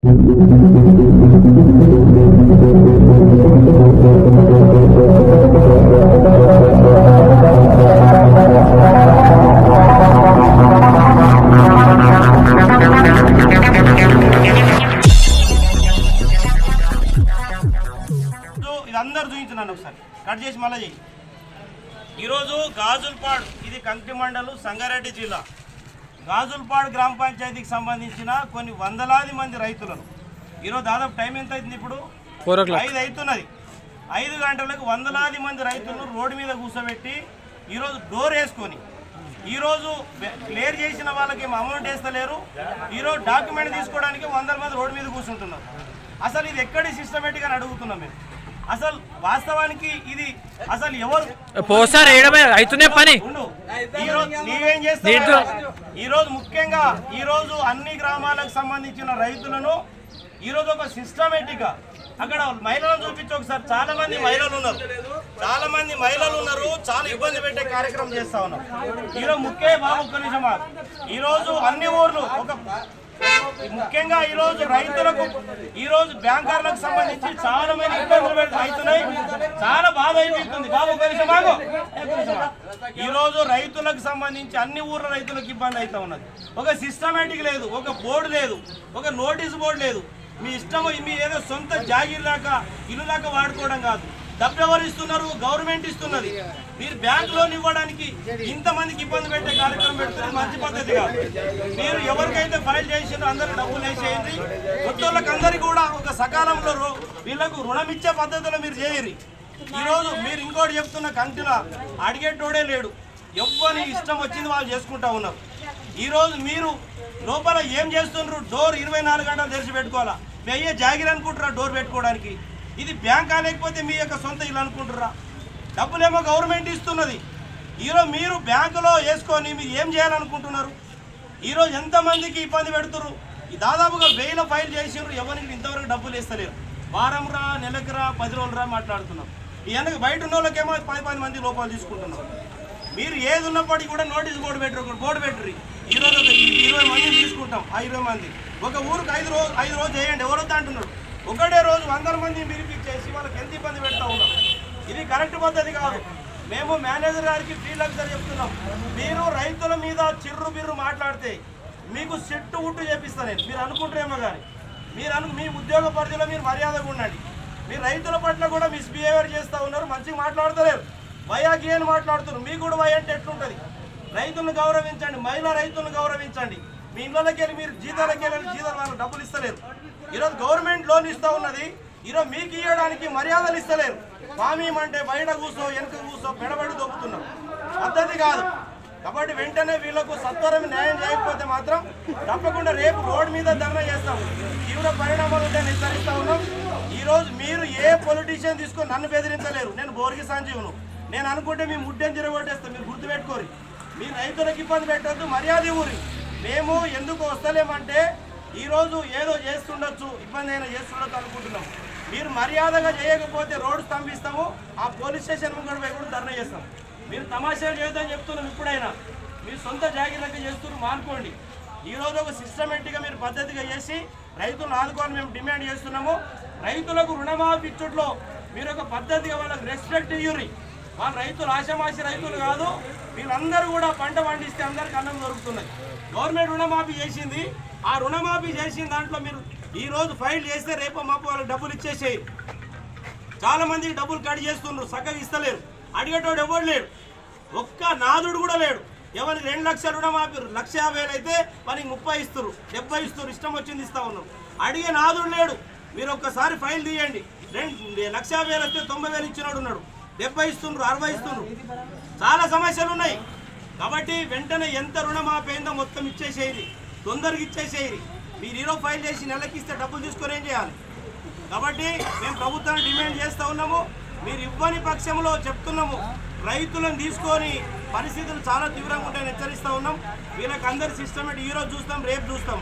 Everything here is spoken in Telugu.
ఇదందరూ చూపించున్నాను ఒకసారి కట్ చేసి మళ్ళీ చేయి. ఈరోజు గాజులపాడు, ఇది కంకి మండలం, సంగారెడ్డి జిల్లా గాజులపాడు గ్రామ పంచాయతీకి సంబంధించిన కొన్ని వందలాది మంది రైతులను ఈరోజు దాదాపు టైం ఎంత అవుతుంది? ఇప్పుడు 5 అవుతున్నది. 5 గంటలకు వందలాది మంది రైతులను రోడ్డు మీద కూర్చోబెట్టి ఈరోజు డోర్ వేసుకొని ఈరోజు క్లియర్ చేసిన వాళ్ళకి అమౌంట్ వేస్తలేరు. ఈరోజు డాక్యుమెంట్ తీసుకోవడానికి 100 మంది రోడ్డు మీద కూర్చుంటున్నారు. అసలు ఇది ఎక్కడి సిస్టమేటిక్ అని అడుగుతున్నాం మేము. అసలు వాస్తవానికి ఇది అసలు ఎవరు పని నీవేం చేస్తావు? ఈరోజు ముఖ్యంగా ఈరోజు అన్ని గ్రామాలకు సంబంధించిన రైతులను ఈరోజు ఒక సిస్టమేటిక్ గా అక్కడ మహిళలను చూపించి ఒకసారి. చాలా మంది మహిళలు ఉన్నారు, చాలా ఇబ్బంది పెట్టే కార్యక్రమం చేస్తా ఉన్నారు. ఈరోజు బాబు ఒక్క నిమిషం, ఈరోజు అన్ని ఊర్లు ఒక ముఖ్యంగా ఈరోజు రైతులకు, ఈరోజు బ్యాంకర్లకు సంబంధించి చాలా మంది ఇబ్బందులు అవుతున్నాయి. చాలా బాధ అయిపోతుంది. బాబు కొంచెం బాగు. ఈరోజు రైతులకు సంబంధించి అన్ని ఊర్ల రైతులకు ఇబ్బంది అవుతా ఉన్నది. ఒక సిస్టమేటిక్ లేదు, ఒక బోర్డు లేదు, ఒక నోటీస్ బోర్డు లేదు. మీ ఇష్టము, మీ ఏదో సొంత జాగీర్ దాకా ఇల్లు దాకా వాడుకోవడం కాదు. డబ్బెవరు ఇస్తున్నారు? గవర్నమెంట్ ఇస్తున్నది. మీరు బ్యాంక్ లోన్ ఇవ్వడానికి ఇంతమందికి ఇబ్బంది పెట్టే కార్యక్రమం పెడుతున్నది మంచి పద్ధతి కాదు. మీరు ఎవరికైతే ఫైల్ చేసిందో అందరికి డబ్బులు వేసేయండి. కొత్తోళ్ళకి అందరికీ కూడా ఒక సకాలంలో వీళ్ళకు రుణం ఇచ్చే పద్ధతిలో మీరు చేయరు. ఈరోజు మీరు ఇంకోటి చెప్తున్న కంటిలో అడిగేటోడే లేడు. ఎవ్వని ఇష్టం వచ్చింది వాళ్ళు చేసుకుంటా ఉన్నారు. ఈరోజు మీరు లోపల ఏం చేస్తున్నారు? డోర్ 24 గంటలు తెరిచి పెట్టుకోవాలా? మీ అయ్యే జాగిరి అనుకుంటారా డోర్ పెట్టుకోవడానికి? ఇది బ్యాంకా లేకపోతే మీ యొక్క సొంత ఇల్లు అనుకుంటారా? డబ్బులేమో గవర్నమెంట్ ఇస్తున్నది. ఈరోజు మీరు బ్యాంకులో వేసుకొని మీరు ఏం చేయాలనుకుంటున్నారు? ఈరోజు ఎంతమందికి ఇబ్బంది పెడుతున్నారు? దాదాపుగా 1000 ఫైల్ చేసినారు. ఎవరికి ఇంతవరకు డబ్బులు ఇస్తలేరు. వారం రా, నెలకు రా, 10 రోజులు రా మాట్లాడుతున్నాం. ఈ వెనక బయట ఉన్న వాళ్ళకేమో 10 మంది లోపాలు తీసుకుంటున్నారు. మీరు ఏది ఉన్నప్పటికీ కూడా నోటీస్ బోర్డు పెట్టరు. ఈరోజు 20 మందిని తీసుకుంటాం. ఆ 20 మంది ఒక ఊరికి 5 రోజు చేయండి. ఎవరొద్దు అంటున్నారు. ఒకటే రోజు 100 మందిని పిలిపించేసి వాళ్ళకి ఎంత ఇబ్బంది పెడతా ఉన్నాం. ఇది కరెక్ట్ పద్ధతి కాదు. మేము మేనేజర్ గారికి ఫీల్డ్ చెప్తున్నాం. మీరు రైతుల మీద చిర్రు బిర్రు మాట్లాడితే మీకు చెట్టు ఉట్టు చేపిస్తాను నేను. మీరు అనుకుంటారేమో కానీ మీ ఉద్యోగ పరిధిలో మీరు మర్యాదగా ఉండండి. మీరు రైతుల పట్ల కూడా మిస్బిహేవియర్ చేస్తూ ఉన్నారు. మంచిగా మాట్లాడతలేరు. వయాకి అని మాట్లాడుతున్నారు. మీకు కూడా వయ అంటే ఎట్లుంటుంది? రైతులను గౌరవించండి, మహిళా రైతులను గౌరవించండి. మీ ఇళ్ళకి వెళ్ళి మీరు జీతాలకు వెళ్ళి జీతాలు వాళ్ళకి డబ్బులు ఇస్తలేరు. ఈరోజు గవర్నమెంట్ లోన్ ఇస్తూ ఉన్నది. ఈరోజు మీకు ఇవ్వడానికి మర్యాదలు ఇస్తలేరు. స్వామీమంటే బయట కూర్చో, వెనుక కూర్చో, పెడబడి దొక్కుతున్నాం. పద్ధతి కాదు. కాబట్టి వెంటనే వీళ్ళకు సత్వరం న్యాయం చేయకపోతే మాత్రం తప్పకుండా రేపు రోడ్డు మీద ధర్నా చేస్తాం. తీవ్ర పరిణామాలు ఉంటాయని హెచ్చరిస్తా ఉన్నాం. ఈరోజు మీరు ఏ పొలిటీషియన్ తీసుకొని నన్ను బెదిరించలేరు. నేను బోర్గి సంజీవును. నేను అనుకుంటే మీ ముడ్డని తిరగొట్టేస్తాం. మీరు గుర్తుపెట్టుకోరు. మీ రైతులకు ఇబ్బంది పెట్టద్దు, మర్యాద ఊరి. మేము ఎందుకు వస్తలేమంటే ఈరోజు ఏదో చేస్తుండొచ్చు, ఇబ్బంది అయినా చేస్తుండొచ్చు అనుకుంటున్నాం. మీరు మర్యాదగా చేయకపోతే రోడ్డు స్తంభిస్తాము. ఆ పోలీస్ స్టేషన్ ముందు పోయి కూడా ధర్నా చేస్తాం. మీరు తమాషాలు చేయొద్దని చెప్తున్నాం. ఇప్పుడైనా మీరు సొంత జాగ్రత్తగా చేస్తున్నారు, మానుకోండి. ఈరోజు ఒక సిస్టమేటిక్గా మీరు పద్ధతిగా చేసి రైతులను ఆదుకోవాలని మేము డిమాండ్ చేస్తున్నాము. రైతులకు రుణమాఫీ ఇచ్చుట్లో మీరు ఒక పద్ధతిగా వాళ్ళకి రెస్పెక్ట్ ఇవ్వరు. వాళ్ళ రైతులు ఆశామాషి రైతులు కాదు. వీళ్ళందరూ కూడా పంట పండిస్తే అందరికి అన్నం దొరుకుతున్నది. గవర్నమెంట్ రుణమాఫీ చేసింది. ఆ రుణమాఫీ చేసిన దాంట్లో మీరు ఈరోజు ఫైల్ చేస్తే రేపు మాపు వాళ్ళకి డబ్బులు ఇచ్చేసేయి. చాలా మందికి డబ్బులు కట్ చేస్తున్నారు, చక్కగా ఇస్తలేరు. అడిగేటోడు ఎవరు లేడు. ఒక్క నాదుడు కూడా లేడు. ఎవరికి 2 లక్షల రుణమాఫీ 1,50,000 అయితే మనకి 30 ఇస్తారు, 70 ఇస్తారు. ఇష్టం వచ్చింది ఇస్తా ఉన్నారు. అడిగే నాదుడు లేడు. మీరు ఒక్కసారి ఫైల్ తీయండి. 1,50,000 వస్తే 90,000 ఇచ్చినాడు ఉన్నాడు. 70 ఇస్తున్నారు, 60 ఇస్తున్నారు. చాలా సమస్యలు ఉన్నాయి. కాబట్టి వెంటనే ఎంత రుణమాఫీ అయిందో మొత్తం ఇచ్చేసేది, తొందరగా ఇచ్చేసేది. మీరు ఈరోజు ఫైల్ చేసి నెలకి ఇస్తే డబ్బులు తీసుకొని ఏం చేయాలి? కాబట్టి మేము ప్రభుత్వాన్ని డిమాండ్ చేస్తూ ఉన్నాము. మీరు ఇవ్వని పక్షంలో చెప్తున్నాము, రైతులను తీసుకొని పరిస్థితులు చాలా తీవ్రంగా ఉంటాయని హెచ్చరిస్తూ ఉన్నాం. వీళ్ళకి అందరి సిస్టమేటిక్ ఈరోజు చూస్తాం, రేపు చూస్తాం.